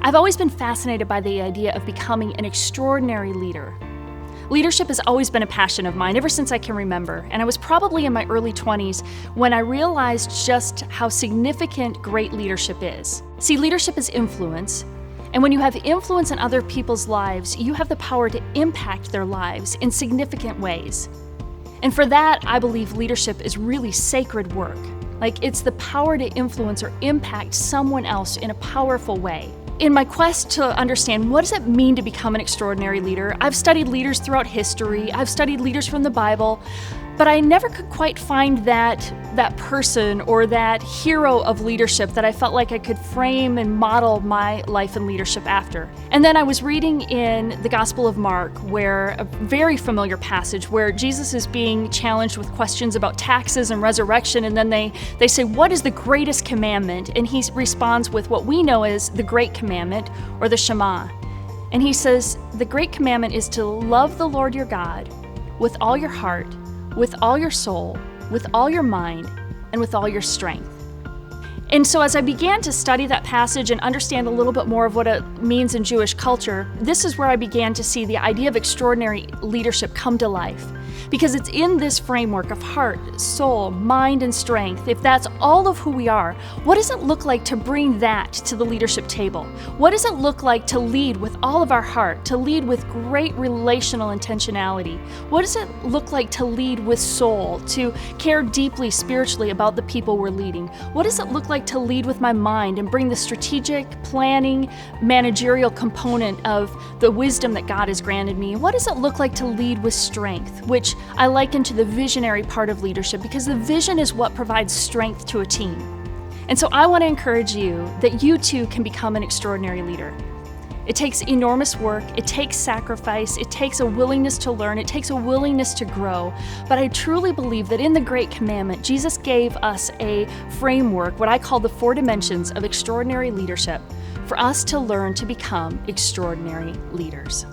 I've always been fascinated by the idea of becoming an extraordinary leader. Leadership has always been a passion of mine ever since I can remember, and I was probably in my early 20s when I realized just how significant great leadership is. See, leadership is influence, and when you have influence in other people's lives, you have the power to impact their lives in significant ways. And for that, I believe leadership is really sacred work. Like, it's the power to influence or impact someone else in a powerful way. In my quest to understand what does it mean to become an extraordinary leader, I've studied leaders throughout history, I've studied leaders from the Bible, but I never could quite find that person or that hero of leadership that I felt like I could frame and model my life and leadership after. And then I was reading in the Gospel of Mark, where a very familiar passage where Jesus is being challenged with questions about taxes and resurrection, and then they say, what is the greatest commandment? And he responds with what we know as the Great Commandment, or the Shema. And he says, the Great Commandment is to love the Lord your God with all your heart, with all your soul, with all your mind, and with all your strength. And so as I began to study that passage and understand a little bit more of what it means in Jewish culture, this is where I began to see the idea of extraordinary leadership come to life. Because it's in this framework of heart, soul, mind, and strength. If that's all of who we are, what does it look like to bring that to the leadership table? What does it look like to lead with all of our heart, to lead with great relational intentionality? What does it look like to lead with soul, to care deeply spiritually about the people we're leading? What does it look like to lead with my mind and bring the strategic, planning, managerial component of the wisdom that God has granted me? What does it look like to lead with strength, which I liken to the visionary part of leadership, because the vision is what provides strength to a team. And so I want to encourage you that you too can become an extraordinary leader. It takes enormous work, it takes sacrifice, it takes a willingness to learn, it takes a willingness to grow. But I truly believe that in the Great Commandment, Jesus gave us a framework, what I call the 4 dimensions of extraordinary leadership, for us to learn to become extraordinary leaders.